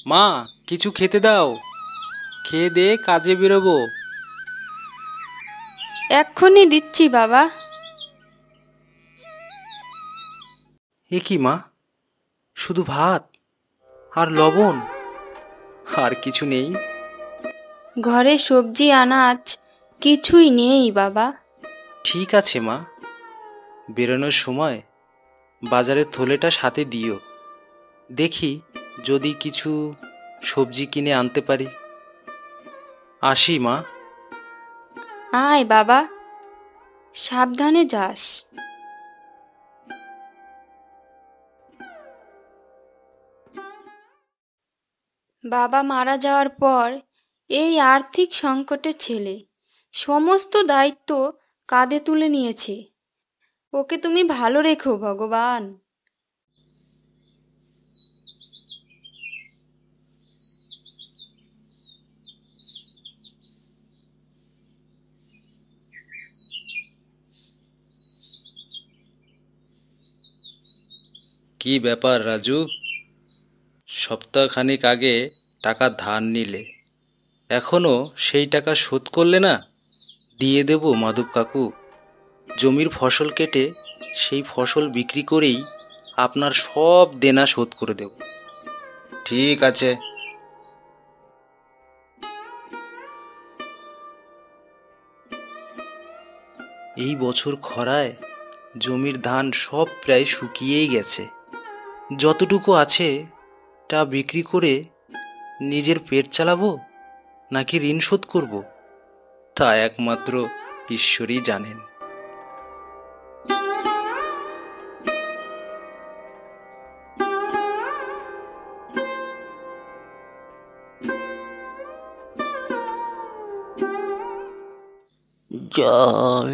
মা, কিছু খেতে দাও, খেয়ে দে কাজে বেরোবো। এক্ষুনি দিচ্ছি বাবা। এ কি মা, শুধু ভাত আর লবণ, আর কিছু নেই? ঘরে সবজি আনাজ কিছুই নেই বাবা। ঠিক আছে মা, বেরোনোর সময় বাজারের থলেটা সাথে দিও। দেখি যদি কিছু সবজি কিনে আনতে পারি। আসি মা। আয় বাবা, সাবধানে যাস। বাবা মারা যাওয়ার পর এই আর্থিক সংকটে ছেলে সমস্ত দায়িত্ব কাঁধে তুলে নিয়েছে। ওকে তুমি ভালো রেখো ভগবান। কি ব্যাপার রাজু, সপ্তাহখানেক আগে টাকা ধার নিলে, এখনো সেই টাকা শোধ করলে না? দিয়ে দেব মাধব কাকু, জমির ফসল কেটে সেই ফসল বিক্রি করেই আপনার সব দেনা শোধ করে দেব। ঠিক আছে। এই বছর খরায় জমির ধান সব প্রায় শুকিয়েই গেছে। যতটুকু আছে তা বিক্রি করে নিজের পেট চালাবো নাকি ঋণ শোধ করব, তা একমাত্র ঈশ্বরই জানেন। জল,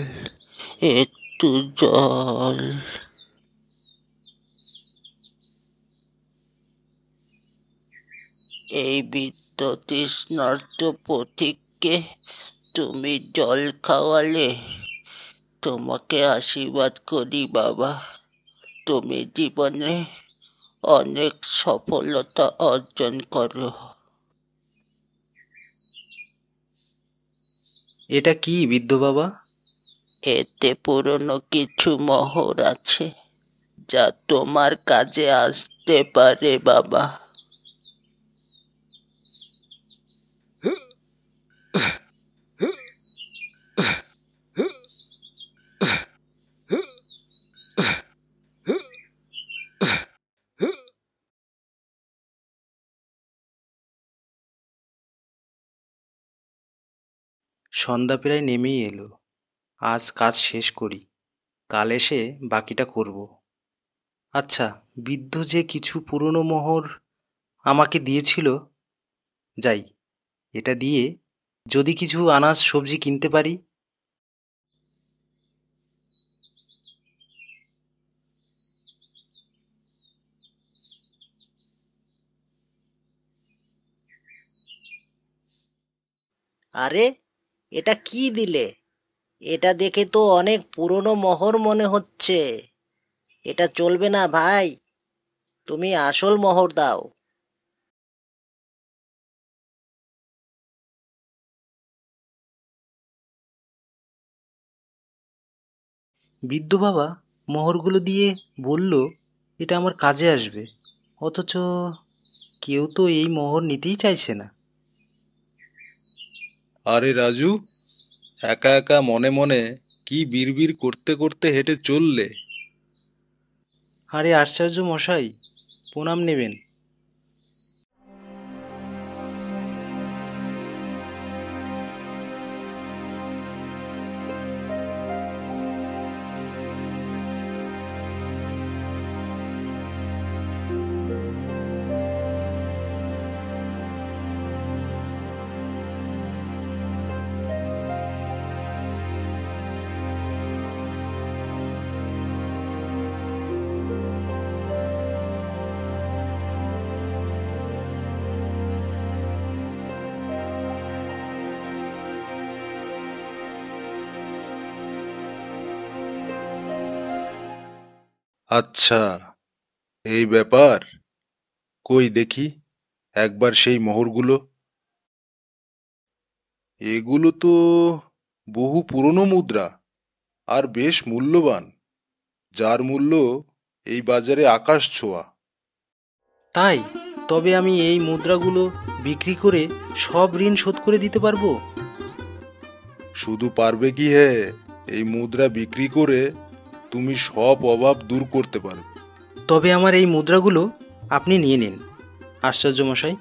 একটু জল। এই বৃদ্ধ তৃষ্ণার্ত পথিককে তুমি জল খাওয়ালে, তোমাকে আশীর্বাদ করি বাবা। তুমি জীবনে অনেক সফলতা অর্জন করো। এটা কি বৃদ্ধ বাবা? এতে পুরনো কিছু মোহর আছে, যা তোমার কাজে আসতে পারে বাবা। সন্ধ্যা প্রায় নেমেই এলো। আজ কাজ শেষ করি, কাল এসে বাকিটা করব। আচ্ছা, বৃদ্ধ যে কিছু পুরনো মোহর আমাকে দিয়েছিল, যাই, এটা দিয়ে যদি কিছু আনাজ সবজি কিনতে পারি। আরে, এটা কি দিলে? এটা দেখে তো অনেক পুরনো মোহর মনে হচ্ছে। এটা চলবে না ভাই, তুমি আসল মোহর দাও। বৃদ্ধ বাবা মোহরগুলো দিয়ে বলল এটা আমার কাজে আসবে, অথচ কেউ তো এই মোহর নিতেই চাইছে না। আরে রাজু, একা একা মনে মনে কি বিড়বিড় করতে করতে হেঁটে চললে? আরে আশ্চর্য মশাই, প্রণাম নেবেন। আচ্ছা, এই ব্যাপার। কই দেখি, একবার সেই মোহরগুলো। এগুলো তো বহু পুরনো মুদ্রা আর বেশ মূল্যবান, যার মূল্য এই বাজারে আকাশ ছোঁয়া। তাই? তবে আমি এই মুদ্রাগুলো বিক্রি করে সব ঋণ শোধ করে দিতে পারবো? শুধু পারবে কি হে, এই মুদ্রা বিক্রি করে তুমি সব অভাব দূর করতে পারবে। তবে আমার এই মুদ্রাগুলো আপনি নিয়ে নিন, আশ্চর্য মশাই।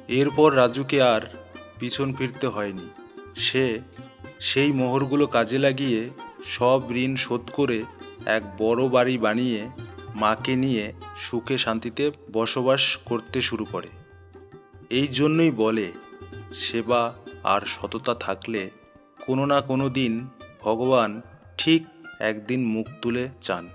এরপর রাজুকে আর পিছন ফিরতে হয়নি। সে সেই মোহরগুলো কাজে লাগিয়ে সব ঋণ শোধ করে এক বড় বাড়ি বানিয়ে মাকে নিয়ে সুখে শান্তিতে বসবাস করতে শুরু করে। এই জন্যই বলে, সেবা আর সততা থাকলে কোনো না কোনো দিন ভগবান ঠিক একদিন মুখ তুলে চান।